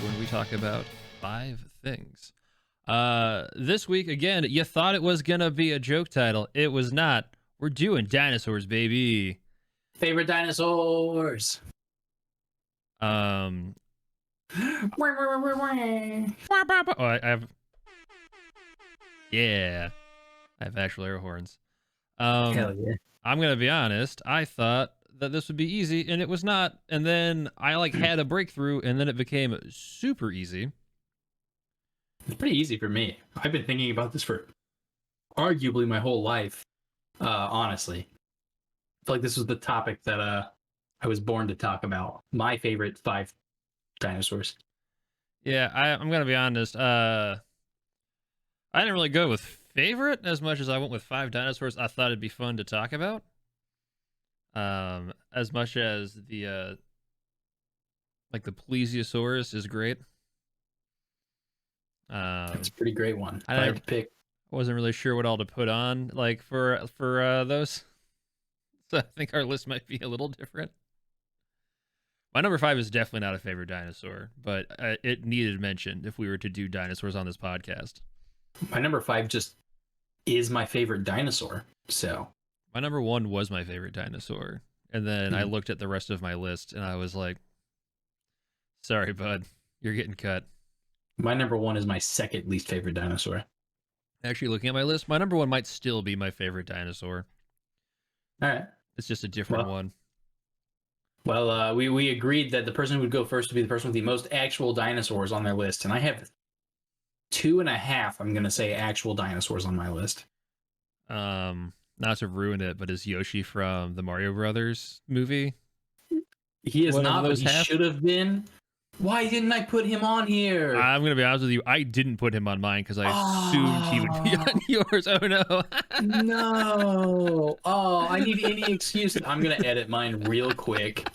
when we talk about 5 things. This week, again, you thought it was gonna be a joke title. It was not. We're doing dinosaurs, baby. Favorite dinosaurs. Oh, I have. Yeah, I have actual air horns. Hell yeah. I'm gonna be honest. I thought that this would be easy, and it was not. And then I had a breakthrough, and then it became super easy. It's pretty easy for me. I've been thinking about this for arguably my whole life. Honestly, I feel like this was the topic that I was born to talk about. My favorite 5 dinosaurs. Yeah, I'm gonna be honest. I didn't really go with favorite as much as I went with 5 dinosaurs I thought it'd be fun to talk about. As much as the the plesiosaurus is great. That's a pretty great one. I had to pick. Wasn't really sure what all to put on for those. So I think our list might be a little different. My number 5 is definitely not a favorite dinosaur, but it needed mention if we were to do dinosaurs on this podcast. My number 5 just is my favorite dinosaur. So my number 1 was my favorite dinosaur, and then I looked at the rest of my list and I was like, "Sorry, bud, you're getting cut." My number 1 is my second least favorite dinosaur. Actually, looking at my list, my number 1 might still be my favorite dinosaur. All right, it's just a different one. Well, we agreed that the person who would go first would be the person with the most actual dinosaurs on their list, and I have 2.5. I'm gonna say actual dinosaurs on my list. Not to ruin it, but is Yoshi from the Mario Brothers movie? He is not, but he should have been. Why didn't I put him on here? I'm going to be honest with you. I didn't put him on mine because I assumed he would be on yours. Oh, no. No. Oh, I need any excuse. I'm going to edit mine real quick.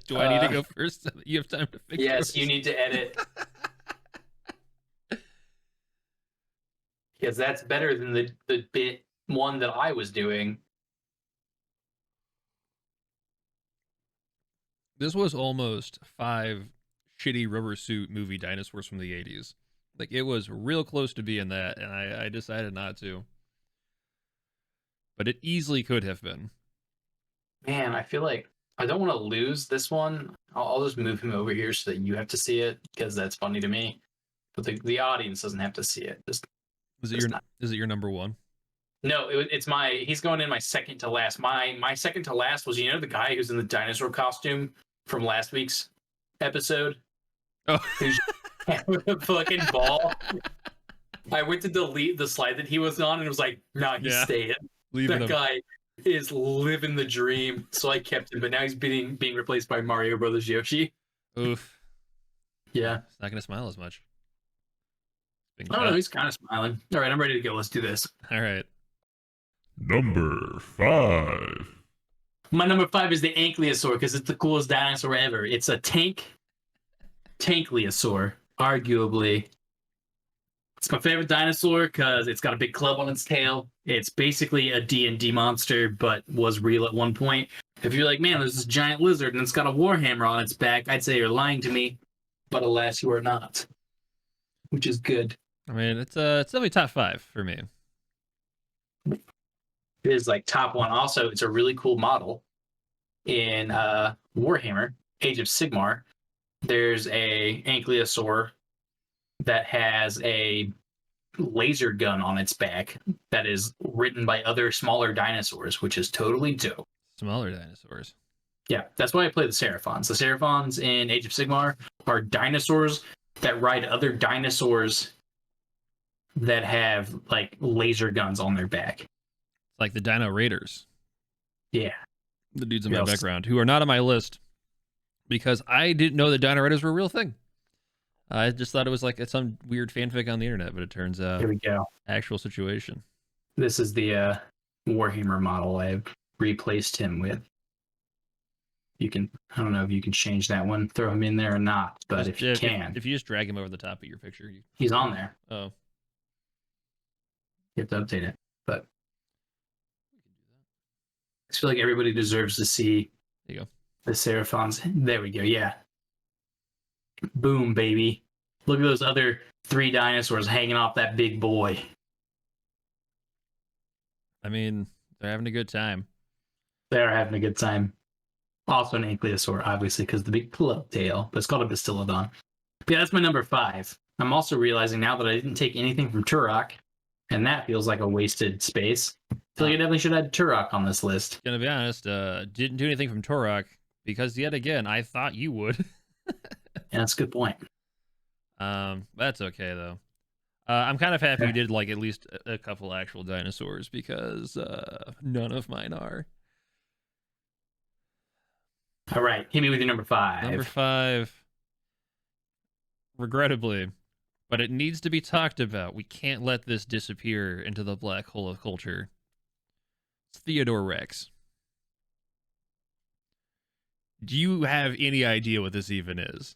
Do I need to go first? You have time to fix Yes, you need to edit. Because that's better than the bit one that I was doing. This was almost 5 shitty rubber suit movie dinosaurs from the 80s. It was real close to being that, and I decided not to. But it easily could have been. Man, I feel like I don't want to lose this one. I'll just move him over here so that you have to see it, because that's funny to me. But the audience doesn't have to see it. Is it your number 1? No, it's he's going in my second to last. My second to last was, the guy who's in the dinosaur costume from last week's episode? Oh. With a fucking ball. I went to delete the slide that he was on, and it was like, nah, he's staying. That guy is living the dream. So I kept him, but now he's being replaced by Mario Brothers Yoshi. Oof. Yeah. He's not going to smile as much. Oh, no, he's kind of smiling. All right, I'm ready to go. Let's do this. All right. Number 5. My number 5 is the Ankylosaur, because it's the coolest dinosaur ever. It's a Tankleosaur, arguably. It's my favorite dinosaur because it's got a big club on its tail. It's basically a D&D monster, but was real at one point. If you're like, man, there's this giant lizard and it's got a warhammer on its back, I'd say you're lying to me. But alas, you are not. Which is good. I mean, it's definitely top 5 for me. It is top 1. Also, it's a really cool model in Warhammer, Age of Sigmar. There's a Ankylosaur that has a laser gun on its back that is written by other smaller dinosaurs, which is totally dope. Smaller dinosaurs. Yeah, that's why I play the Seraphons. The Seraphons in Age of Sigmar are dinosaurs that ride other dinosaurs that have laser guns on their back. It's like the Dino Raiders. Yeah. The dudes in my background who are not on my list because I didn't know that Dino Raiders were a real thing. I just thought it was some weird fanfic on the internet, but it turns out here we go. Actual situation. This is the Warhammer model I've replaced him with. You can, I don't know if you can change that one, throw him in there or not, but if you can. If you just drag him over the top of your picture. He's on there. Oh. You have to update it, but I feel like everybody deserves to see there you go. The Seraphons. There we go, yeah. Boom, baby. Look at those other 3 dinosaurs hanging off that big boy. I mean, they're having a good time. They're having a good time. Also an ankylosaur, obviously, because the big club tail, but it's called a Basilidon. But yeah, that's my number 5. I'm also realizing now that I didn't take anything from Turok, and that feels like a wasted space. I feel like I definitely should add Turok on this list. Gonna be honest, didn't do anything from Turok because yet again, I thought you would. Yeah, that's a good point. That's okay though. I'm kind of happy you did like at least a couple actual dinosaurs because none of mine are. All right, hit me with your number 5. Number 5, regrettably, but it needs to be talked about. We can't let this disappear into the black hole of culture. It's Theodore Rex. Do you have any idea what this even is?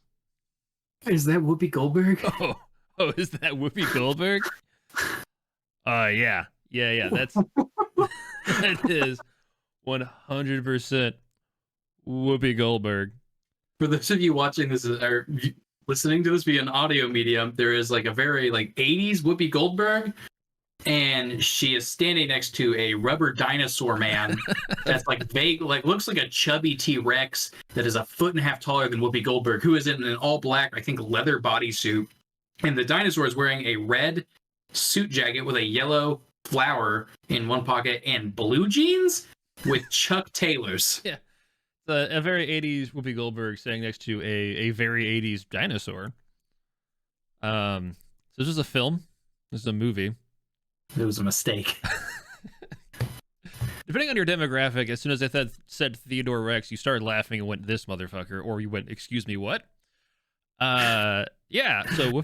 Is that Whoopi Goldberg? Oh, is that Whoopi Goldberg? Yeah. That's that is 100% Whoopi Goldberg. For those of you watching this or listening to this via an audio medium, there is like a very like 80s Whoopi Goldberg, and she is standing next to a rubber dinosaur man that's like vague, like looks like a chubby T-Rex that is a foot and a half taller than Whoopi Goldberg, who is in an all black, I think, leather bodysuit. And the dinosaur is wearing a red suit jacket with a yellow flower in one pocket and blue jeans with Chuck Taylors. Yeah. A very 80s Whoopi Goldberg standing next to a very 80s dinosaur. So this is a film. This is a movie. It was a mistake. Depending on your demographic, as soon as I said Theodore Rex, you started laughing and went, "This motherfucker," or you went, "Excuse me, what?" Yeah. So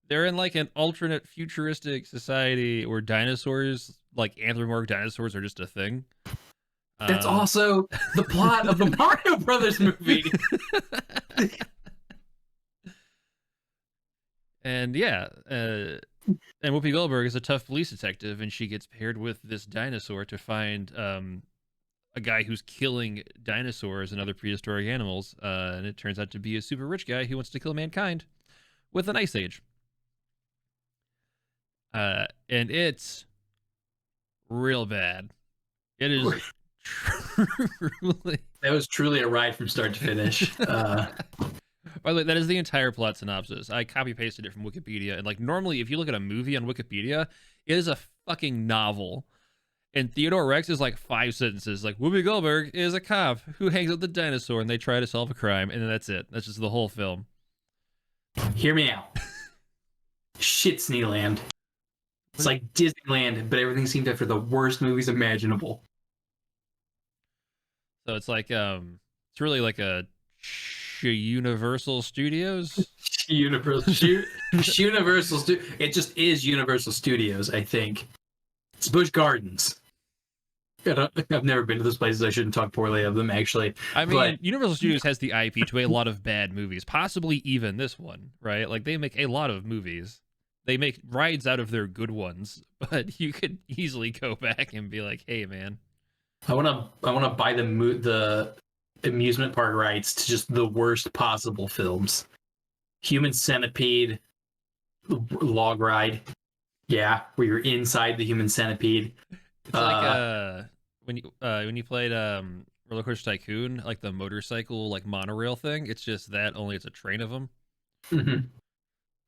they're in like an alternate futuristic society where dinosaurs, like anthropomorphic dinosaurs, are just a thing. That's also the plot of the Mario Brothers movie. And yeah, and Whoopi Goldberg is a tough police detective, and she gets paired with this dinosaur to find a guy who's killing dinosaurs and other prehistoric animals, and it turns out to be a super rich guy who wants to kill mankind with an ice age. And it's real bad. It is truly... That was truly a ride from start to finish. By the way, that is the entire plot synopsis. I copy-pasted it from Wikipedia, and like normally if you look at a movie on Wikipedia, it is a fucking novel. And Theodore Rex is like 5 sentences. Like, Whoopi Goldberg is a cop who hangs out with the dinosaur and they try to solve a crime, and then that's it. That's just the whole film. Hear me out. Shitsneyland. It's like Disneyland, but everything seemed after the worst movies imaginable. So it's like it's really like a Universal Studios. Universal It just is Universal Studios, I think. It's Busch Gardens. I've never been to those places. I shouldn't talk poorly of them, actually. I mean, but Universal Studios has the IP to a lot of bad movies, possibly even this one, right? Like, they make a lot of movies. They make rides out of their good ones, but you could easily go back and be like, "Hey, man, I want to buy the amusement park rights to just the worst possible films. Human Centipede, log ride, yeah, where you're inside the human centipede. It's like when you played Roller Coaster Tycoon, like the motorcycle like monorail thing. It's just that, only it's a train of them. Mm-hmm.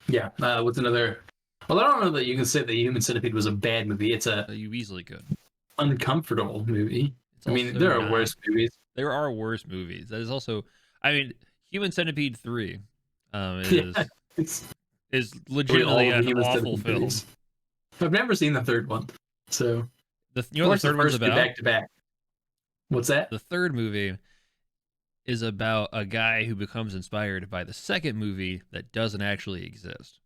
Yeah. What's another? Well, I don't know that you can say that Human Centipede was a bad movie. It's a You easily could. uncomfortable movie. It's I mean, there are worse movies. There are worse movies. That is also, I mean, Human Centipede 3 is legitimately an awful film. Movies. I've never seen the third one, so The third one's about back to back. What's that? The third movie is about a guy who becomes inspired by the second movie that doesn't actually exist.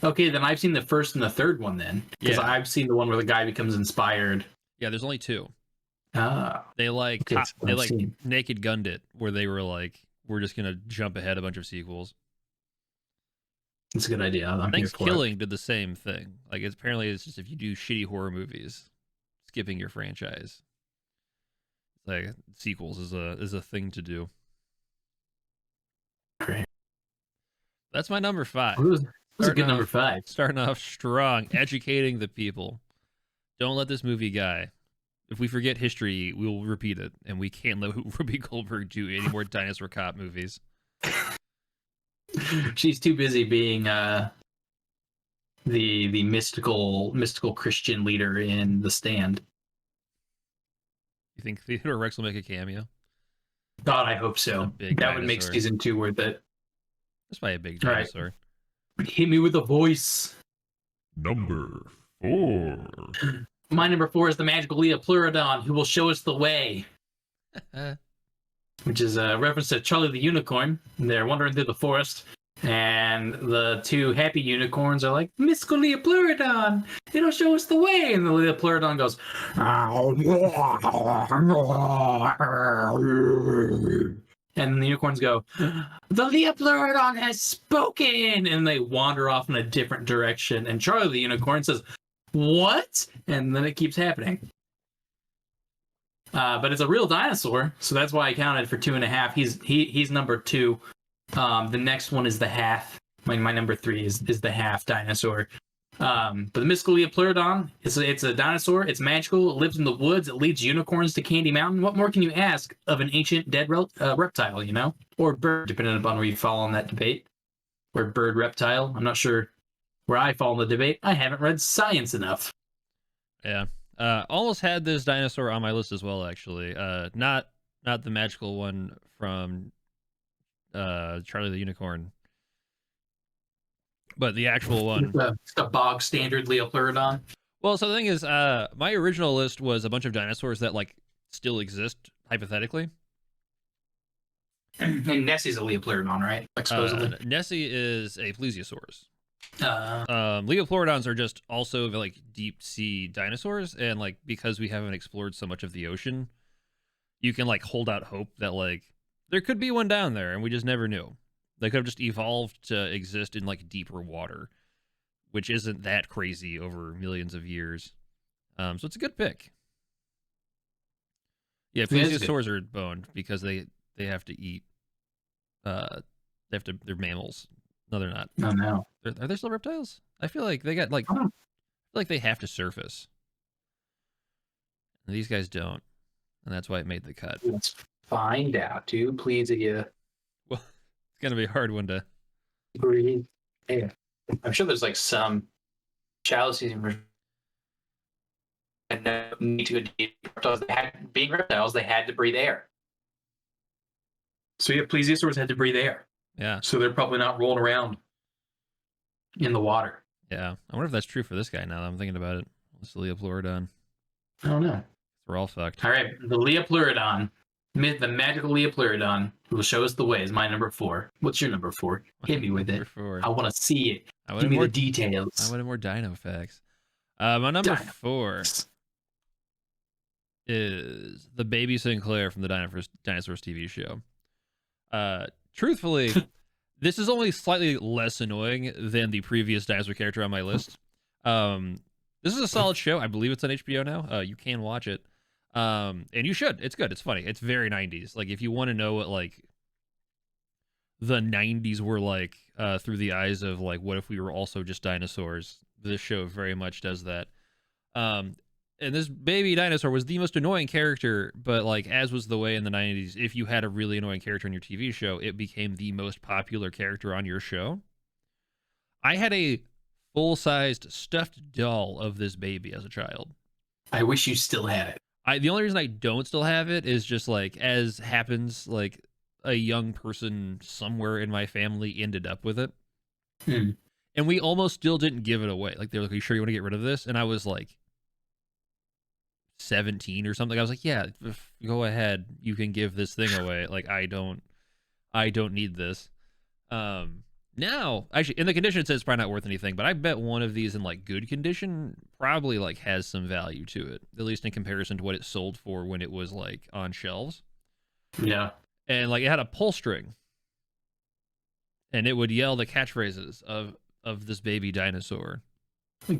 Okay, then I've seen the first and the third one then, because Yeah. I've seen the one where the guy becomes inspired. Yeah, there's only 2. Ah, They like okay, so they I've like seen. Naked Gunned it, where they were like, we're just gonna jump ahead a bunch of sequels. It's a good idea. I'm here for it. Thanksgiving did the same thing. Like, apparently it's just if you do shitty horror movies, skipping your franchise, like sequels is a thing to do. Great. That's my number 5. It was a good number 5. Starting off strong, educating the people. Don't let this movie die. If we forget history, we will repeat it, and we can't let Whoopi Goldberg do any more dinosaur cop movies. She's too busy being the mystical Christian leader in The Stand. You think Theodore Rex will make a cameo? God, I hope so. That dinosaur would make season 2 worth it. That's probably a big dinosaur. Right. Hit me with a voice. Number 4. My number 4 is the magical Leopleurodon, who will show us the way. Which is a reference to Charlie the Unicorn. They're wandering through the forest, and the 2 happy unicorns are like, Mystical Leopleurodon, it'll show us the way. And the Leopleurodon goes, and the unicorns go, the Leopleurodon has spoken! And they wander off in a different direction. And Charlie the Unicorn says, what? And then it keeps happening. But it's a real dinosaur, so that's why I counted for 2.5. He's number 2. The next one is the half. My number 3 is the half dinosaur. But the mystical Leopleurodon, it's a dinosaur. It's magical. It lives in the woods. It leads unicorns to Candy Mountain. What more can you ask of an ancient dead reptile, you know? Or bird, depending upon where you fall on that debate. Or bird reptile. I'm not sure where I fall in the debate. I haven't read science enough. Yeah. Almost had this dinosaur on my list as well, actually. Not the magical one from Charlie the Unicorn, but the actual one. The bog standard Leopleurodon. Well, so the thing is, my original list was a bunch of dinosaurs that like still exist hypothetically. And Nessie's a Leopleurodon, right? Like, supposedly. Nessie is a plesiosaurus. Leopleurodons are just also like deep sea dinosaurs, and like because we haven't explored so much of the ocean, you can like hold out hope that like there could be one down there, and we just never knew. They could have just evolved to exist in like deeper water, which isn't that crazy over millions of years. So it's a good pick. Yeah, plesiosaurs are boned because they have to eat. They're mammals. No, they're not. Oh no. Are they still reptiles? I feel like they got like, like they have to surface. And these guys don't, and that's why it made the cut. Let's find out, too. Please, you. Well, it's gonna be a hard one to breathe. Yeah. I'm sure there's like some shallow season version. And no need to go deep. Reptiles, being reptiles, they had to breathe air. So yeah, plesiosaurs had to breathe air. Yeah. So they're probably not rolling around in the water. Yeah. I wonder if that's true for this guy now that I'm thinking about it. It's the Leopleurodon. I don't know. We're all fucked. All right. The Leopleurodon, the magical Leopleurodon, who will show us the way, is my number 4. What's your number 4? Hit me with it. 4. I want to see it. Give me the details. I wanted more dino facts. My number 4 is the baby Sinclair from the Dinosaurs TV show. Truthfully, this is only slightly less annoying than the previous dinosaur character on my list. This is a solid show. I believe it's on HBO now. You can watch it. And you should. It's good. It's funny. It's very 90s. Like, if you want to know what, like, the 90s were like through the eyes of, like, what if we were also just dinosaurs, this show very much does that. And this baby dinosaur was the most annoying character, but like as was the way in the 90s, if you had a really annoying character on your TV show, it became the most popular character on your show. I had a full-sized stuffed doll of this baby as a child. I wish you still had it. The only reason I don't still have it is just like, as happens, like a young person somewhere in my family ended up with it. And we almost still didn't give it away. Like, they were like, are you sure you want to get rid of this? And I was like 17 or something. I was like, yeah, go ahead, you can give this thing away. Like, I don't need this. Now, actually, in the condition it says it's probably not worth anything, but I bet one of these in like good condition probably like has some value to it, at least in comparison to what it sold for when it was like on shelves. Yeah. And like it had a pull string, and it would yell the catchphrases of this baby dinosaur.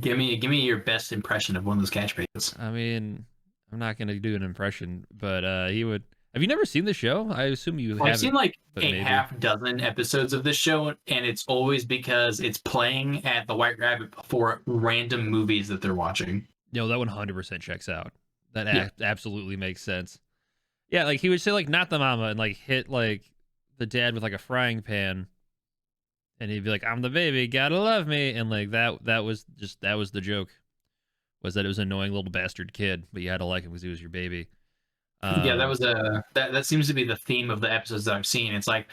Give me your best impression of one of those catchphrases. I mean, I'm not going to do an impression, but he would. Have you never seen the show? I assume you Well, haven't. I've seen like but a maybe. half dozen episodes of this show, and it's always because it's playing at the White Rabbit for random movies that they're watching. No, that 100% checks out. That Yeah. absolutely makes sense. Yeah, like he would say like not the mama and like hit like the dad with like a frying pan, and he'd be like, "I'm the baby, gotta love me," and like that was the joke, was that it was an annoying little bastard kid, but you had to like him because he was your baby. Yeah, that was that seems to be the theme of the episodes that I've seen. It's like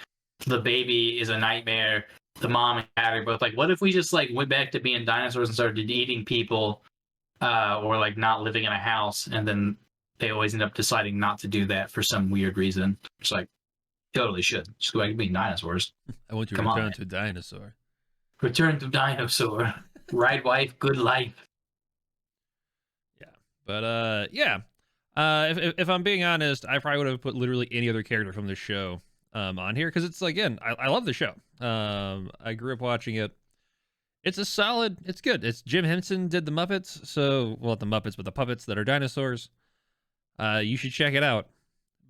the baby is a nightmare. The mom and dad are both like, what if we just like went back to being dinosaurs and started eating people, or like not living in a house? And then they always end up deciding not to do that for some weird reason. It's like, totally should just go back to being dinosaurs. I want to Come return on. to dinosaur. Return to dinosaur. Ride wife, good life. Yeah, but yeah. If I'm being honest, I probably would have put literally any other character from the show on here because it's again, I love the show. I grew up watching it. It's it's good. It's Jim Henson did the Muppets, so well, not the Muppets, but the puppets that are dinosaurs. You should check it out.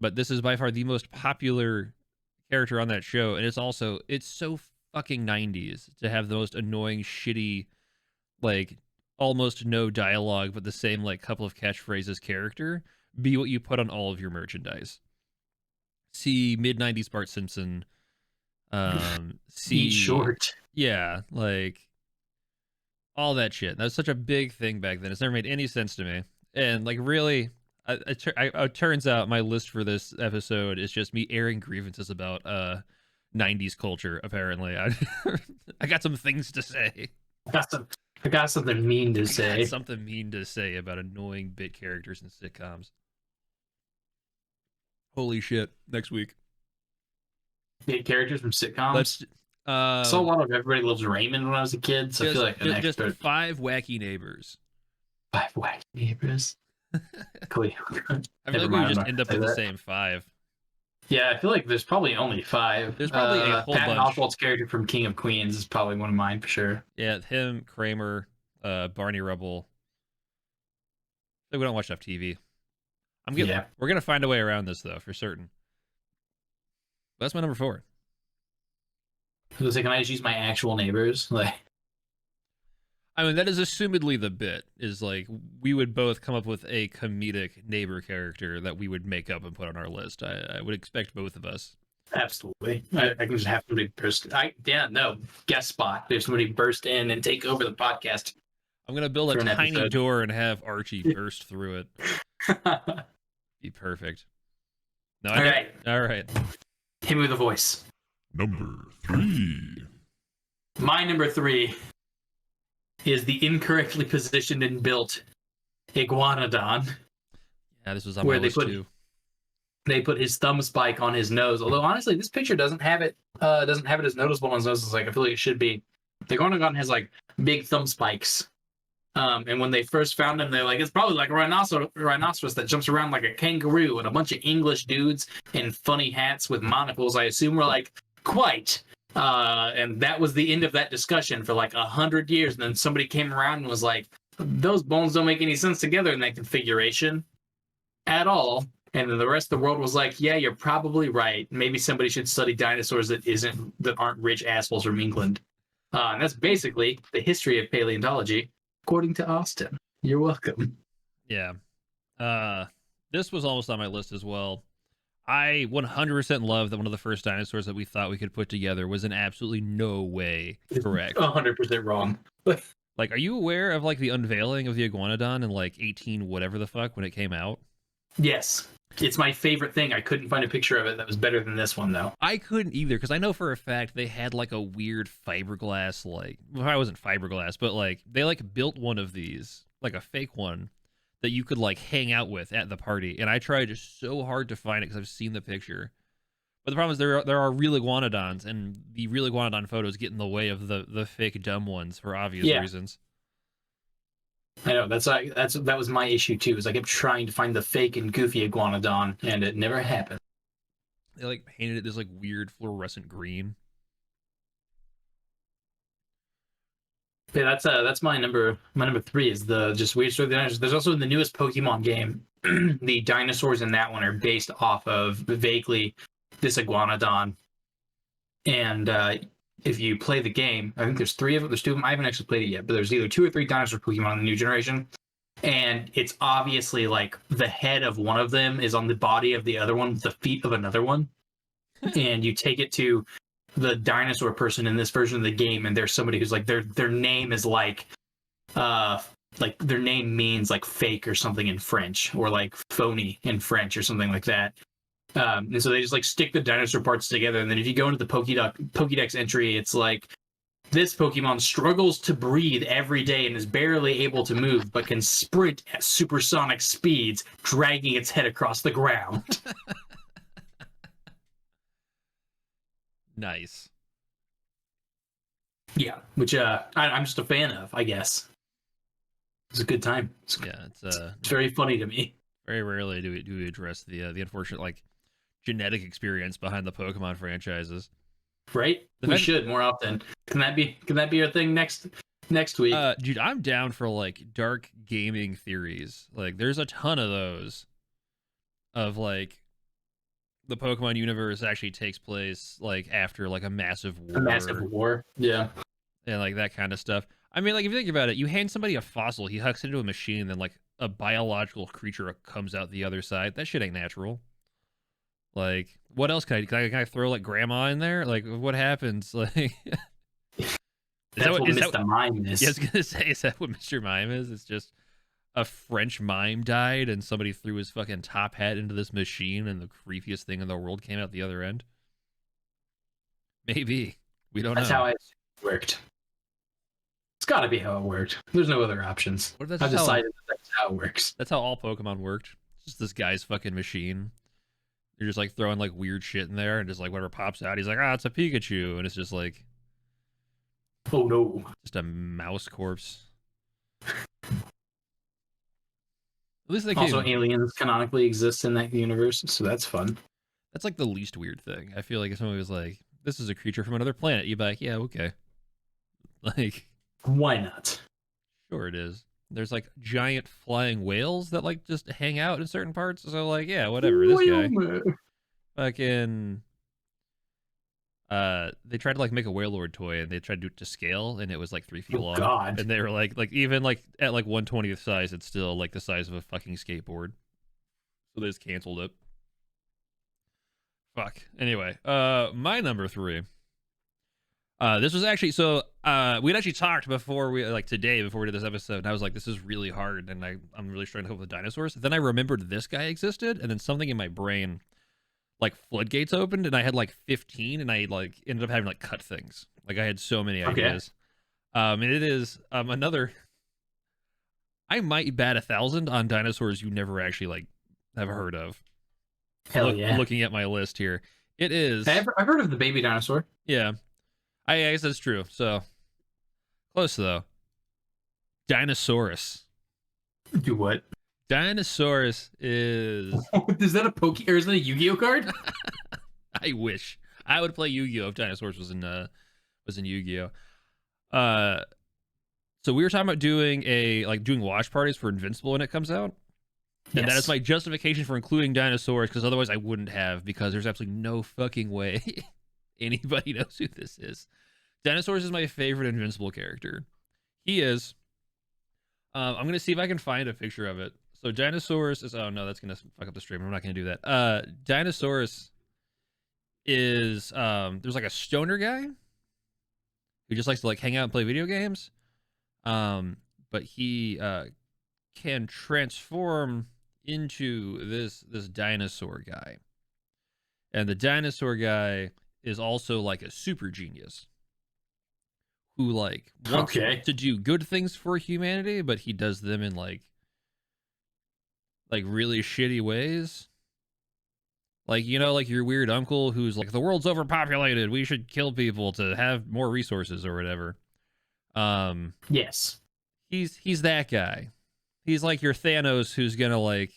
But this is by far the most popular character on that show, and it's so fucking 90s to have the most annoying, shitty, like almost no dialogue, but the same like couple of catchphrases character be what you put on all of your merchandise. See mid 90s Bart Simpson. See Eat short. Yeah, like all that shit. That was such a big thing back then. It's never made any sense to me. And like really, it turns out my list for this episode is just me airing grievances about 90s culture. Apparently, I got some things to say. I got something mean to say. Something mean to say about annoying bit characters in sitcoms. Holy shit! Next week. Big characters from sitcoms. Let's. I saw a lot of Everybody Loves Raymond when I was a kid, so I feel like an just expert. 5 wacky neighbors. 5 wacky neighbors. Cool. I feel like we just end up with the same 5. Yeah, I feel like there's probably only 5. There's probably a whole Patton bunch. Oswalt's character from King of Queens is probably one of mine for sure. Yeah, him, Kramer, Barney Rubble. We don't watch enough TV. We're gonna find a way around this though, for certain. That's my number 4. So can I just use my actual neighbors? Like, I mean, that is assumedly the bit. Is like we would both come up with a comedic neighbor character that we would make up and put on our list. I would expect both of us. absolutely. I can just have somebody burst. Guest spot. If somebody burst in and take over the podcast. I'm gonna build a tiny episode. door and have Archie burst through it. Be perfect. No, All right. All right. Hit me with a voice. Number 3. My number 3 is the incorrectly positioned and built Iguanodon. Yeah, this was on my list too. They put his thumb spike on his nose. Although honestly, this picture doesn't have it as noticeable on his nose as like I feel like it should be. The Iguanodon has like big thumb spikes. And when they first found him, they're like, it's probably like a rhinoceros that jumps around like a kangaroo, and a bunch of English dudes in funny hats with monocles, I assume, were like, quite. And that was the end of that discussion for like 100 years. And then somebody came around and was like, those bones don't make any sense together in that configuration at all. And then the rest of the world was like, yeah, you're probably right. Maybe somebody should study dinosaurs that aren't rich assholes from England. And that's basically the history of paleontology, according to Austin. You're welcome. Yeah. This was almost on my list as well. I 100% love that one of the first dinosaurs that we thought we could put together was in absolutely no way correct. 100% wrong. Like, are you aware of like the unveiling of the Iguanodon in like 18 whatever the fuck when it came out? Yes. It's my favorite thing. I couldn't find a picture of it that was better than this one, though. I couldn't either, because I know for a fact they had like a weird fiberglass, like, well, I wasn't fiberglass, but like they like built one of these, like a fake one, that you could like hang out with at the party. And I tried just so hard to find it because I've seen the picture. But the problem is there are real iguanodons, and the real iguanodon photos get in the way of the fake dumb ones for obvious reasons. I know that was my issue too. Is I kept trying to find the fake and goofy iguanodon, and it never happened. They like painted it this like weird fluorescent green. Yeah, that's my number 3 is the just weird story of the dinosaurs. There's also in the newest Pokemon game, the dinosaurs in that one are based off of vaguely this Iguanodon. And if you play the game, I think there's 3 of them. There's 2 of them. I haven't actually played it yet, but there's either 2 or 3 dinosaur Pokemon in the new generation. And it's obviously like the head of one of them is on the body of the other one, with the feet of another one. And you take it to the dinosaur person in this version of the game, and there's somebody who's like their name is like their name means like fake or something in French, or like phony in French or something like that. And so they just like stick the dinosaur parts together, and then if you go into the Pokédex entry, it's like, this Pokemon struggles to breathe every day and is barely able to move, but can sprint at supersonic speeds, dragging its head across the ground. Nice. Yeah, which I'm just a fan of, I guess. It's a good time. It's very funny to me. Very rarely do we address the unfortunate like genetic experience behind the Pokemon franchises. Right? We should more often. Can that be our thing next week? Dude, I'm down for like dark gaming theories. Like, there's a ton of those. Of like, the Pokemon universe actually takes place like after like a massive war. A massive war, yeah. And like that kind of stuff. I mean, like, if you think about it, you hand somebody a fossil, he hooks into a machine, and then like a biological creature comes out the other side. That shit ain't natural. Like, what else can I throw like grandma in there? Like, what happens? Like, that's what Mr. Mime is. Yeah, I was gonna say, is that what Mr. Mime is? It's just a French mime died, and somebody threw his fucking top hat into this machine, and the creepiest thing in the world came out the other end. Maybe. We don't know. That's how it worked. It's got to be how it worked. There's no other options. I've decided that's how it works. That's how all Pokemon worked. It's just this guy's fucking machine. You're just like throwing like weird shit in there, and just like whatever pops out, he's like, it's a Pikachu, and it's just like, oh no, just a mouse corpse. At least they also aliens canonically exist in that universe, so that's fun. That's like the least weird thing. I feel like if somebody was like, "This is a creature from another planet," you'd be like, "Yeah, okay." Like, why not? Sure, it is. There's like giant flying whales that like just hang out in certain parts. So like, yeah, whatever. This guy, fucking, they tried to like make a Wailord toy, and they tried to do it to scale, and it was like 3 feet long. God. And they were like even like at like 1/20th size, it's still like the size of a fucking skateboard. So they just canceled it. Fuck. Anyway, my number 3. This was actually, so we'd actually talked before before we did this episode, and I was like, this is really hard, and I'm really struggling to come up with dinosaurs. Then I remembered this guy existed, and then something in my brain like floodgates opened, and I had like 15, and I like ended up having like cut things. Like, I had so many ideas. And it is another, I might bat 1,000 on dinosaurs you never actually like have heard of. Hell yeah. Looking at my list here, it is. I've heard of the baby dinosaur. Yeah. I guess that's true. So close though. Dinosaurus. Do what? Dinosaurus is. Is that a Poke or is that a Yu-Gi-Oh card? I wish I would play Yu-Gi-Oh if Dinosaurus was in Yu-Gi-Oh. So we were talking about doing watch parties for Invincible when it comes out. And that is my justification for including Dinosaurs, because otherwise I wouldn't have, because there's absolutely no fucking way anybody knows who this is. Dinosaurs is my favorite Invincible character. He is. I'm going to see if I can find a picture of it. So Dinosaurus is... Oh, no, that's going to fuck up the stream. I'm not going to do that. Dinosaurus is... there's like a stoner guy who just likes to like hang out and play video games. But he can transform into this dinosaur guy. And the dinosaur guy is also like a super genius who like wants to do good things for humanity, but he does them in like really shitty ways. Like, you know, like your weird uncle who's like, the world's overpopulated, we should kill people to have more resources or whatever. Yes. He's that guy. He's like your Thanos who's gonna like,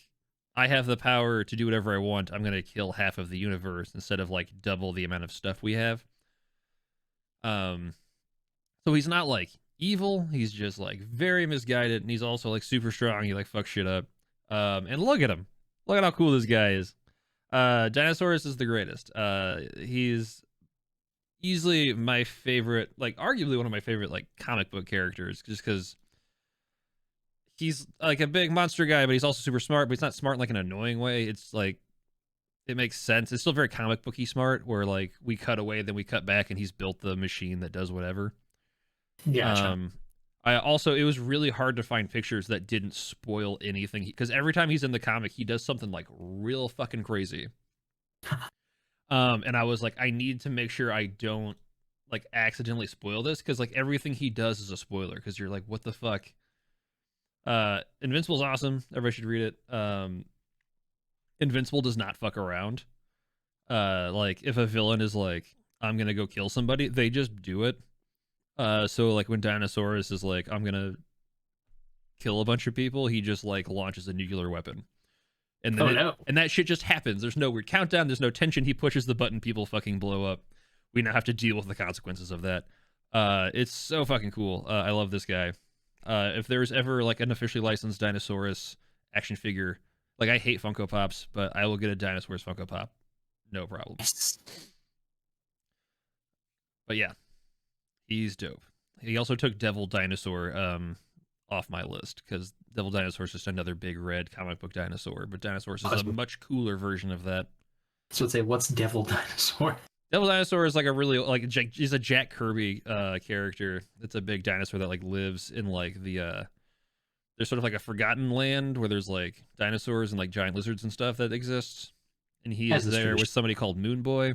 I have the power to do whatever I want. I'm gonna kill half of the universe instead of like double the amount of stuff we have. So he's not like evil. He's just like very misguided, and he's also like super strong. He like fucks shit up. And look at him. Look at how cool this guy is. Dinosaurus is the greatest. He's easily my favorite, like arguably one of my favorite like comic book characters, just because he's like a big monster guy, but he's also super smart, but he's not smart in like an annoying way. It's like, it makes sense. It's still very comic booky smart, where like we cut away, then we cut back, and he's built the machine that does whatever. Gotcha. It was really hard to find pictures that didn't spoil anything, because every time he's in the comic, he does something like real fucking crazy. And I was like, I need to make sure I don't like accidentally spoil this, because like everything he does is a spoiler, because you're like, what the fuck? Invincible's awesome. Everybody should read it. Invincible does not fuck around. Like if a villain is like, I'm gonna go kill somebody, they just do it. So like when Dinosaurus is like, I'm gonna kill a bunch of people, he just like launches a nuclear weapon. And then and that shit just happens. There's no weird countdown, there's no tension. He pushes the button, people fucking blow up. We now have to deal with the consequences of that. It's so fucking cool. I love this guy. If there's ever like an officially licensed Dinosaurus action figure, like I hate Funko Pops, but I will get a Dinosaurus Funko Pop. No problem. But yeah, he's dope. He also took Devil Dinosaur off my list, because Devil Dinosaur is just another big red comic book dinosaur, but Dinosaurus is a much cooler version of that. So let's say, what's Devil Dinosaur? Devil Dinosaur is like a really like he's a Jack Kirby character. It's a big dinosaur that like lives in like the there's sort of like a forgotten land where there's like dinosaurs and like giant lizards and stuff that exists, and he is there with somebody called Moon Boy,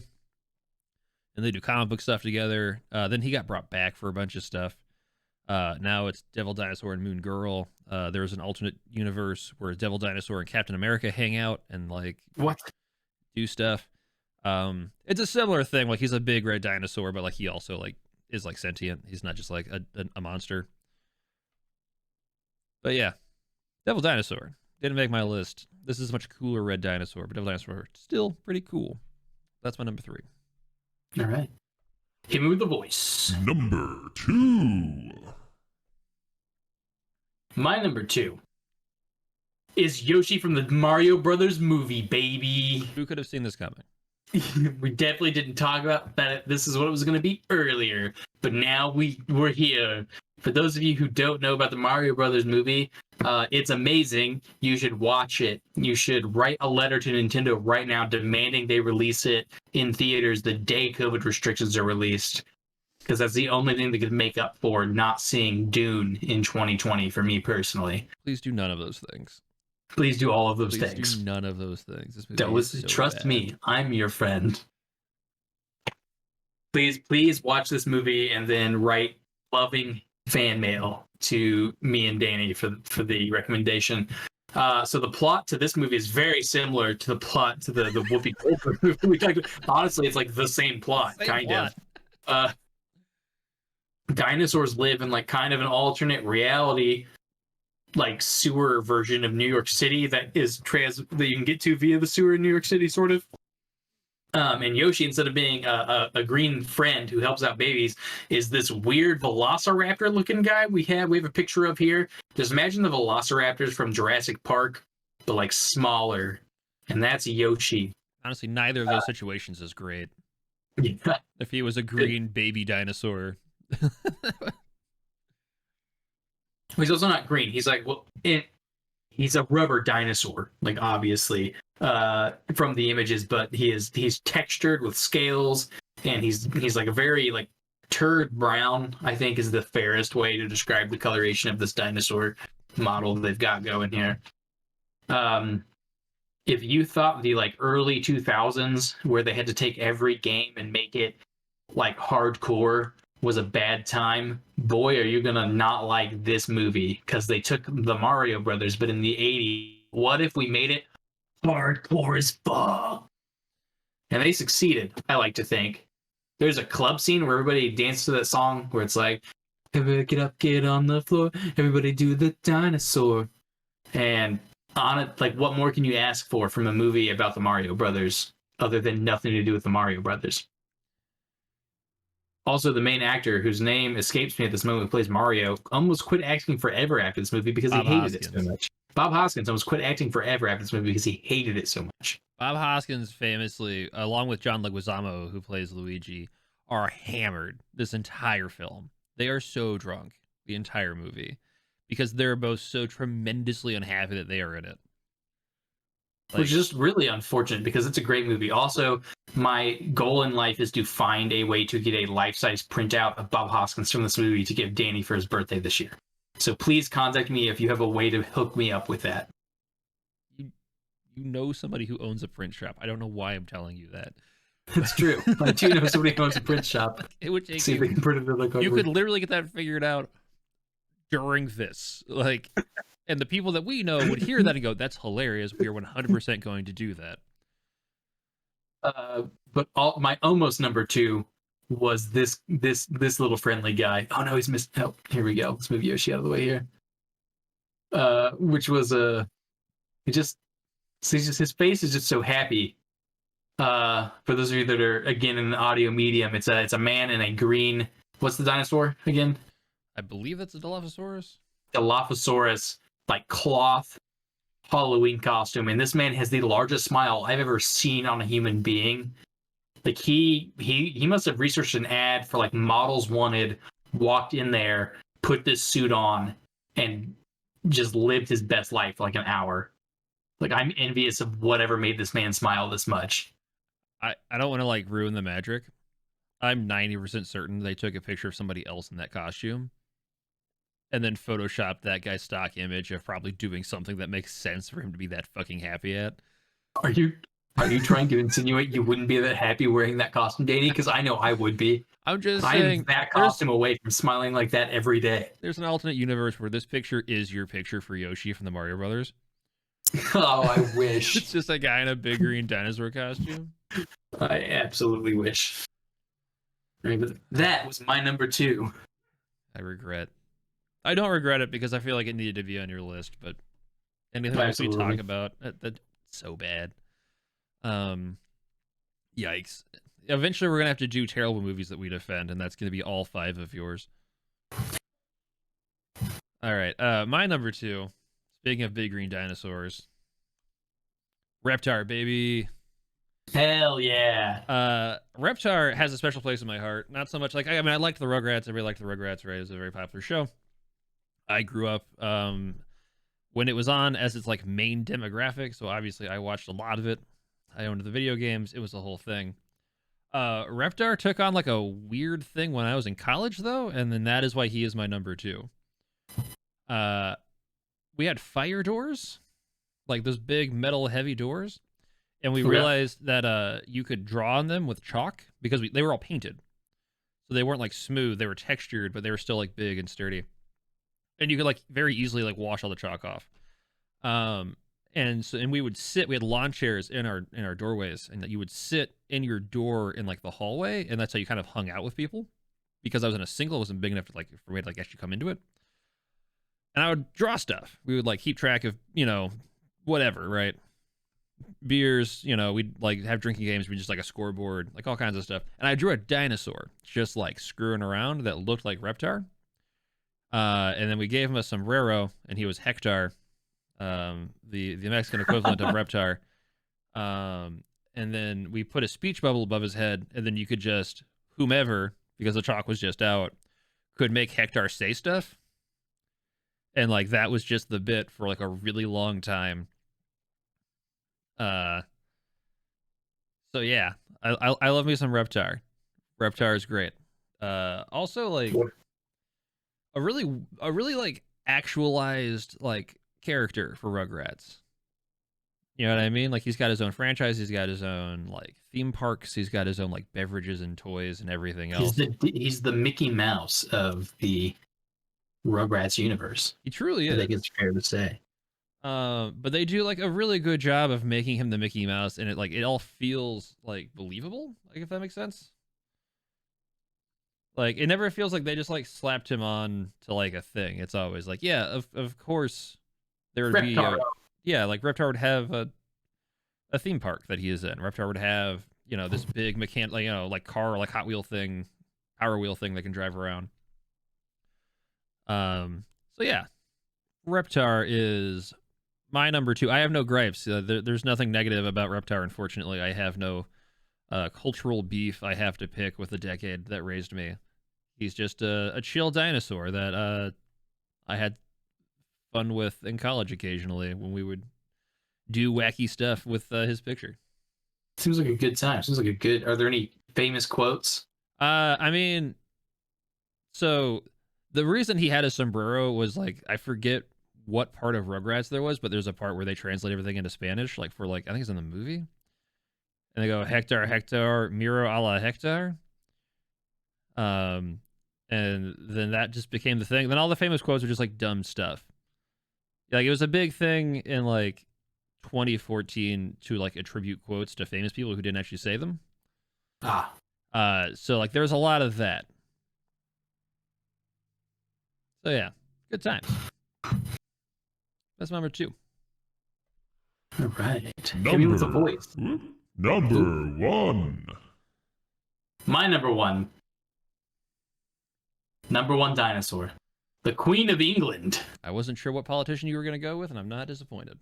and they do comic book stuff together. Then he got brought back for a bunch of stuff. Now it's Devil Dinosaur and Moon Girl. There's an alternate universe where Devil Dinosaur and Captain America hang out and like do stuff. It's a similar thing. Like he's a big red dinosaur, but like he also like is like sentient. He's not just like a monster. But yeah, Devil Dinosaur didn't make my list. This is a much cooler red dinosaur, but Devil Dinosaur still pretty cool. That's my number 3. All right. Hit me with the voice. Number 2. My number 2 is Yoshi from the Mario Brothers movie, baby. Who could have seen this coming? We definitely didn't talk about that. This is what it was going to be earlier, but now we're here. For those of you who don't know about the Mario Brothers movie, it's amazing. You should watch it. You should write a letter to Nintendo right now demanding they release it in theaters the day COVID restrictions are released, because that's the only thing that could make up for not seeing Dune in 2020 for me personally. Please do none of those things. Please do all of those Please things. do none of those things. This movie is so trust bad. me, I'm your friend. Please watch this movie and then write loving fan mail to me and Danny for the recommendation. So the plot to this movie is very similar to the plot to the Whoopi Goldberg movie we talked about. Honestly, it's like the same plot, kind of. Dinosaurs live in like kind of an alternate reality, like sewer version of New York City that you can get to via the sewer in New York City, sort of. And Yoshi, instead of being a green friend who helps out babies, is this weird velociraptor looking guy we have a picture of here. Just imagine the velociraptors from Jurassic Park, but like smaller. And that's Yoshi. Honestly, neither of those situations is great. Yeah. If he was a green baby dinosaur. He's also not green. He's like, he's a rubber dinosaur, like obviously from the images, but he's textured with scales, and he's like a very like turd brown, I think is the fairest way to describe the coloration of this dinosaur model they've got going here. If you thought the like early 2000s where they had to take every game and make it like hardcore was a bad time, boy, are you gonna not like this movie, because they took the Mario Brothers, but in the 80s, what if we made it hardcore as fuck? And they succeeded, I like to think. There's a club scene where everybody dances to that song where it's like, everybody get up, get on the floor, everybody do the dinosaur. And on it, like, what more can you ask for from a movie about the Mario Brothers other than nothing to do with the Mario Brothers? Also, the main actor, whose name escapes me at this moment, who plays Mario, almost quit acting forever after this movie because he hated it so much. Bob Hoskins almost quit acting forever after this movie because he hated it so much. Bob Hoskins famously, along with John Leguizamo, who plays Luigi, are hammered this entire film. They are so drunk the entire movie because they're both so tremendously unhappy that they are in it. Like, which is just really unfortunate because it's a great movie. Also, my goal in life is to find a way to get a life-size printout of Bob Hoskins from this movie to give Danny for his birthday this year. So please contact me if you have a way to hook me up with that. You know somebody who owns a print shop. I don't know why I'm telling you that. It's true. I do know somebody who owns a print shop. It would take see if they can print it in the You could literally get that figured out during this. Like, and the people that we know would hear that and go, "That's hilarious. We are 100% going to do that." But my almost number 2 was this little friendly guy. Oh no, he's missed. Oh, here we go. Let's move Yoshi out of the way here. Which was his face is just so happy. For those of you that are again in an audio medium, it's a man in a green. What's the dinosaur again? I believe that's a Dilophosaurus. Dilophosaurus, like cloth Halloween costume, and this man has the largest smile I've ever seen on a human being. Like he must have researched an ad for like Models Wanted, walked in there, put this suit on, and just lived his best life for like an hour. Like, I'm envious of whatever made this man smile this much. I don't want to like ruin the magic. I'm 90% certain they took a picture of somebody else in that costume and then photoshopped that guy's stock image of probably doing something that makes sense for him to be that fucking happy at. Are you trying to insinuate you wouldn't be that happy wearing that costume, Danny? Because I know I would be. I'm just saying, I'm that costume away from smiling like that every day. There's an alternate universe where this picture is your picture for Yoshi from the Mario Brothers. Oh, I wish. It's just a guy in a big green dinosaur costume. I absolutely wish. Right, but that was my number 2. I don't regret it because I feel like it needed to be on your list, but anything else we talk about, that's so bad. Yikes. Eventually we're going to have to do terrible movies that we defend, and that's going to be all 5 of yours. All right, my number 2, speaking of big green dinosaurs, Reptar, baby. Hell yeah. Reptar has a special place in my heart. Not so much like, I mean, I liked the Rugrats. Everybody liked the Rugrats, right? It was a very popular show. I grew up when it was on as its like main demographic, so obviously I watched a lot of it. I owned the video games. It was the whole thing. Reptar took on like a weird thing when I was in college, though, and then that is why he is my number 2. We had fire doors, like those big metal heavy doors, and we realized that you could draw on them with chalk because they were all painted, so they weren't like smooth. They were textured, but they were still like big and sturdy, and you could like very easily like wash all the chalk off. And we would sit. We had lawn chairs in our doorways, and you would sit in your door in like the hallway, and that's how you kind of hung out with people. Because I was in a single, it wasn't big enough to like for me to like actually come into it. And I would draw stuff. We would like keep track of, you know, whatever, right? Beers, you know, we'd like have drinking games. We just like a scoreboard, like all kinds of stuff. And I drew a dinosaur just like screwing around that looked like Reptar. And then we gave him a sombrero, and he was Hector, the Mexican equivalent of Reptar. And then we put a speech bubble above his head, and then you could just, whomever, because the chalk was just out, could make Hector say stuff. And like that was just the bit for like a really long time. So yeah, I love me some Reptar. Reptar is great. Also like a really like actualized like character for Rugrats. You know what I mean? Like he's got his own franchise, he's got his own like theme parks, he's got his own like beverages and toys and everything else. He's the Mickey Mouse of the Rugrats universe. He truly is. I think it's fair to say. But they do like a really good job of making him the Mickey Mouse, and it all feels like believable, like if that makes sense. Like it never feels like they just like slapped him on to like a thing. It's always like, yeah, of course there would be like Reptar would have a theme park that he is in. Reptar would have, you know, this big like, you know, like car, like Hot Wheel thing, Power Wheel thing that can drive around. So yeah, Reptar is My number 2. I have no gripes. There's nothing negative about Reptar. Unfortunately, I have no cultural beef I have to pick with the decade that raised me. He's just a chill dinosaur that I had fun with in college occasionally when we would do wacky stuff with his picture. Seems like a good time. Seems like a good. Are there any famous quotes? I mean, so the reason he had a sombrero was like, I forget what part of Rugrats there was, but there's a part where they translate everything into Spanish, like for like I think it's in the movie, and they go Hector, Hector, Miro a la Hector. And then that just became the thing. Then all the famous quotes are just like dumb stuff. Like it was a big thing in like 2014 to like attribute quotes to famous people who didn't actually say them. So like there's a lot of that. So yeah, good times. That's number 2. All right. Hit me with a voice. Number 1. My number 1. Number 1 dinosaur. The Queen of England. I wasn't sure what politician you were going to go with, and I'm not disappointed.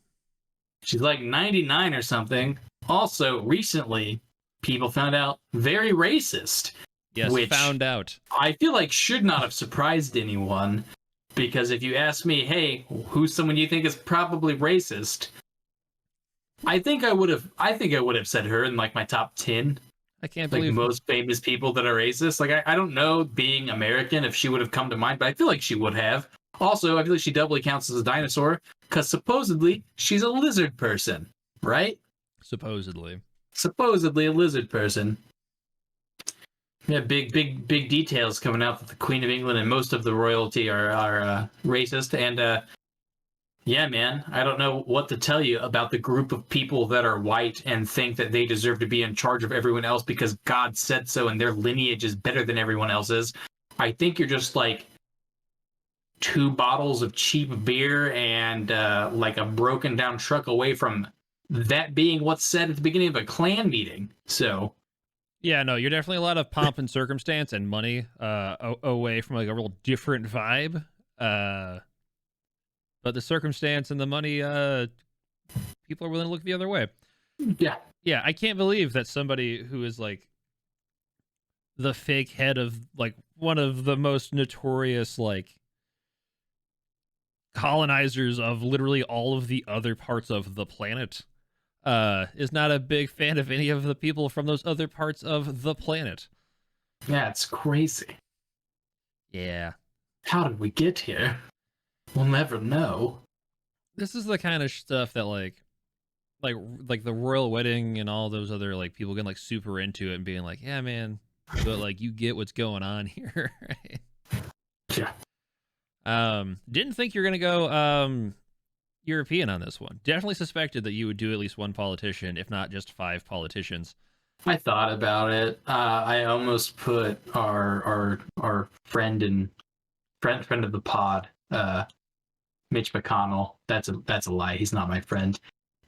She's like 99 or something. Also, recently, people found out very racist. Yes, which found out. I feel like should not have surprised anyone. Because if you ask me, hey, who's someone you think is probably racist? I think I would have said her in like my top 10. I can't Like believe most famous people that are racist. Like I don't know, being American, if she would have come to mind, but I feel like she would have. Also, I feel like she doubly counts as a dinosaur because supposedly she's a lizard person, right? Supposedly A lizard person. Yeah, big details coming out that the Queen of England and most of the royalty are racist. And yeah, man, I don't know what to tell you about the group of people that are white and think that they deserve to be in charge of everyone else because God said so and their lineage is better than everyone else's. I think you're just like 2 bottles of cheap beer and like a broken down truck away from that being what's said at the beginning of a clan meeting. So yeah, no, you're definitely a lot of pomp and circumstance and money away from like a real different vibe. But the circumstance and the money, people are willing to look the other way. Yeah. Yeah, I can't believe that somebody who is like the fake head of like one of the most notorious like colonizers of literally all of the other parts of the planet is not a big fan of any of the people from those other parts of the planet. Yeah, it's crazy. Yeah. How did we get here? We'll never know. This is the kind of stuff that like the royal wedding and all those other like people getting like super into it and being like, yeah, man, but like you get what's going on here, right? Yeah. Didn't think you're gonna go European on this one. Definitely suspected that you would do at least one politician, if not just 5 politicians. I thought about it. I almost put our friend and friend of the pod, Mitch McConnell. That's a lie. He's not my friend.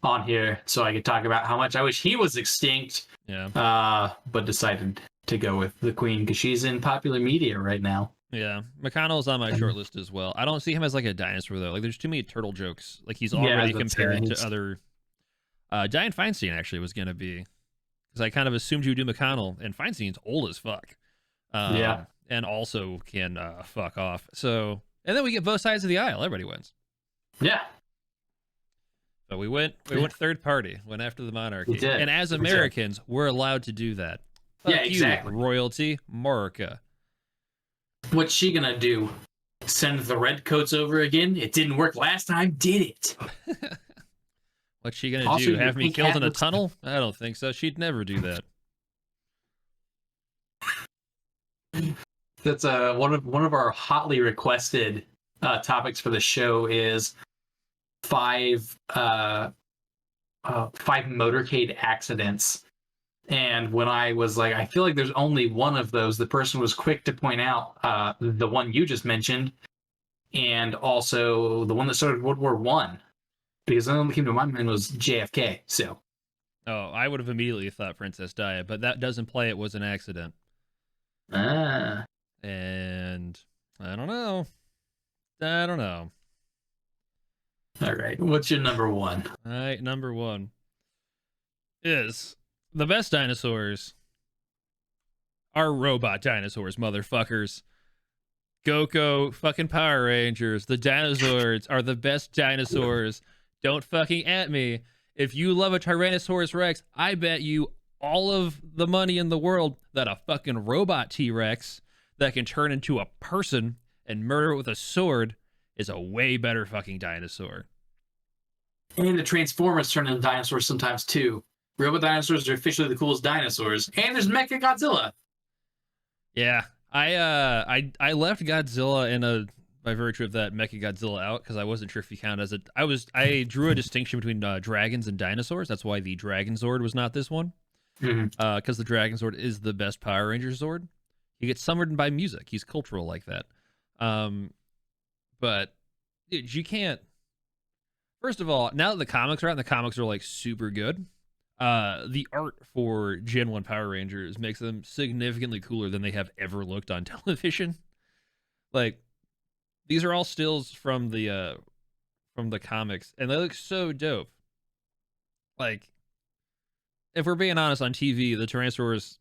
On here, so I could talk about how much I wish he was extinct. Yeah. But decided to go with the Queen because she's in popular media right now. Yeah, McConnell's on my short list as well. I don't see him as like a dinosaur though. Like, there's too many turtle jokes. Like, he's already compared to other. Dianne Feinstein actually was gonna be, because I kind of assumed you would do McConnell, and Feinstein's old as fuck. Yeah, and also can fuck off. So, and then we get both sides of the aisle. Everybody wins. Yeah. But we went third party, went after the monarchy. We did. And as Americans, we're allowed to do that. Fuck yeah, exactly. You, royalty, America. What's she gonna do? Send the redcoats over again? It didn't work last time, did it? What's she gonna do? Have me killed in a tunnel? I don't think so. She'd never do that. That's one of our hotly requested topics for the show is 5 motorcade accidents. And when I was like, I feel like there's only one of those, the person was quick to point out the one you just mentioned, and also the one that started World War One, because the one that came to my mind was JFK. So, oh, I would have immediately thought Princess Di, but that does imply it was an accident. And I don't know. All right. What's your number one? All right, number one is the best dinosaurs are robot dinosaurs, motherfuckers. Goko, fucking Power Rangers, the Dinosaurs are the best dinosaurs. Don't fucking at me. If you love a Tyrannosaurus Rex, I bet you all of the money in the world that a fucking robot T-Rex that can turn into a person and murder with a sword is a way better fucking dinosaur. And the Transformers turn into dinosaurs sometimes too. Robot dinosaurs are officially the coolest dinosaurs. And there's Mecha Godzilla. Yeah, I left Godzilla in a by virtue of that Mecha Godzilla out because I wasn't sure if he counted as I drew a distinction between dragons and dinosaurs. That's why the Dragon Zord was not this one. Because the Dragon Zord is the best Power Ranger Zord. He gets summoned by music. He's cultural like that. But dude, you can't. First of all, now that the comics are out, and the comics are like super good. The art for Gen 1 Power Rangers makes them significantly cooler than they have ever looked on television. Like, these are all stills from the comics, and they look so dope. Like, if we're being honest, on TV, the Tyrannosaurus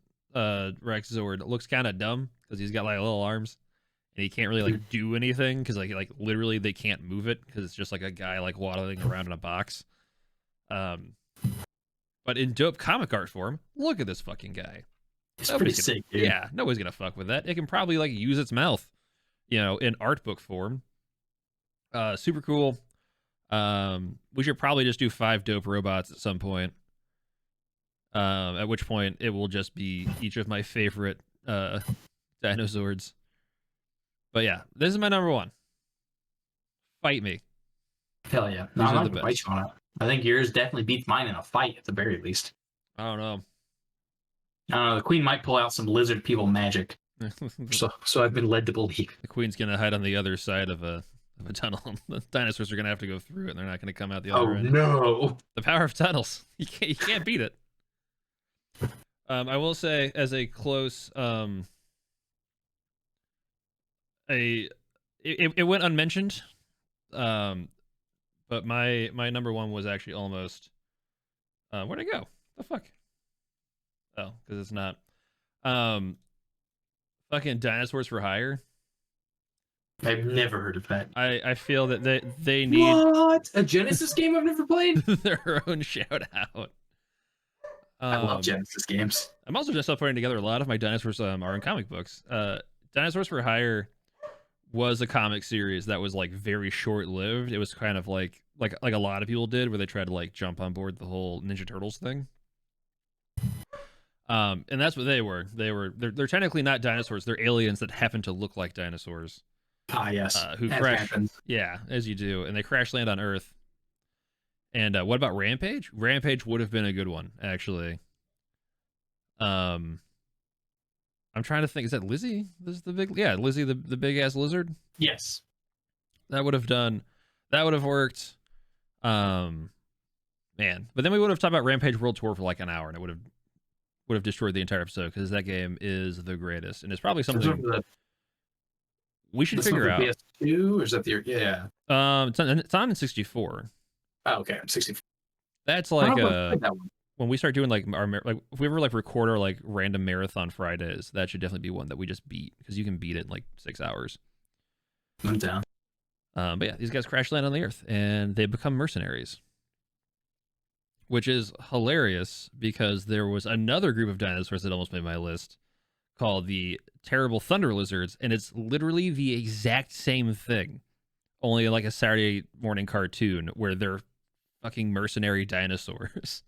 Rex Zord looks kind of dumb because he's got like little arms, and he can't really like do anything because like literally they can't move it because it's just like a guy like waddling around in a box. But in dope comic art form, look at this fucking guy. It's pretty sick, dude. Yeah, nobody's gonna fuck with that. It can probably like use its mouth, in art book form. Super cool. We should probably just do 5 dope robots at some point. At which point it will just be each of my favorite dinosaurs. But yeah, this is my number one. Fight me. Hell yeah. No, I'm not gonna fight you on it. I think yours definitely beats mine in a fight at the very least. I don't know. I don't know. The queen might pull out some lizard people magic. so I've been led to believe. The queen's gonna hide on the other side of a tunnel. The dinosaurs are gonna have to go through it, and they're not gonna come out the other end. Oh no! The power of tunnels. You can't beat it. I will say, as a close it went unmentioned. But my number one was actually almost where'd it go? The fuck? Oh, because it's not. Fucking Dinosaurs for Hire. I've never heard of that. I feel that they need what? A Genesis game I've never played? their own shout out. I love Genesis games. I'm also just putting together a lot of my dinosaurs are in comic books. Dinosaurs for Hire was a comic series that was like very short-lived. It was kind of like a lot of people did, where they tried to like jump on board the whole Ninja Turtles thing. And that's what they were. They're technically not dinosaurs. They're aliens that happen to look like dinosaurs. Ah, yes. Who crash? Yeah, as you do, and they crash land on Earth. And what about Rampage? Rampage would have been a good one, actually. I'm trying to think. Is that Lizzie? This is the big, yeah, Lizzie, the big ass lizard. Yes, that would have worked. Man, but then we would have talked about Rampage World Tour for like an hour, and it would have destroyed the entire episode because that game is the greatest, and it's probably something we should figure out. PS2 or is that the yeah? It's on in 64. Oh, okay, 64. That's like when we start doing like if we ever like record our like random marathon Fridays, that should definitely be one that we just beat because you can beat it in like 6 hours. I'm down. But yeah, these guys crash land on the Earth and they become mercenaries, which is hilarious because there was another group of dinosaurs that almost made my list called the Terrible Thunder Lizards, and it's literally the exact same thing, only like a Saturday morning cartoon where they're fucking mercenary dinosaurs.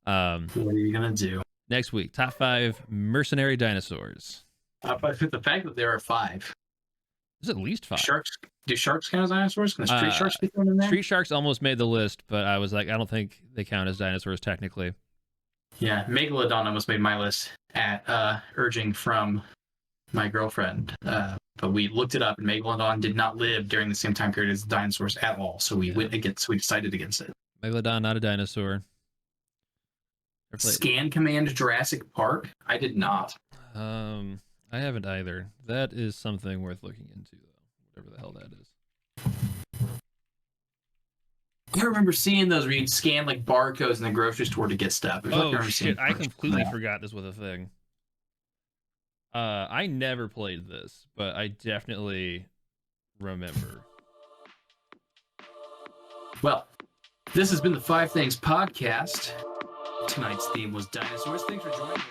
What are you gonna do next week? Top 5 mercenary dinosaurs. The fact that there are 5. There's at least 5. Sharks? Do sharks count as dinosaurs? Can the street sharks be thrown in there? Street sharks almost made the list, but I was like, I don't think they count as dinosaurs technically. Yeah, Megalodon almost made my list at urging from my girlfriend. But we looked it up, and Megalodon did not live during the same time period as the dinosaurs at all. So we went against. We decided against it. Megalodon, not a dinosaur. Scan Command Jurassic Park? I did not. I haven't either. That is something worth looking into, though. Whatever the hell that is. I remember seeing those where you'd scan like barcodes in the grocery store to get stuff. Oh shit! I completely forgot this was a thing. I never played this, but I definitely remember. Well, this has been the 5 Things Podcast. Tonight's theme was dinosaurs. Thanks for joining us.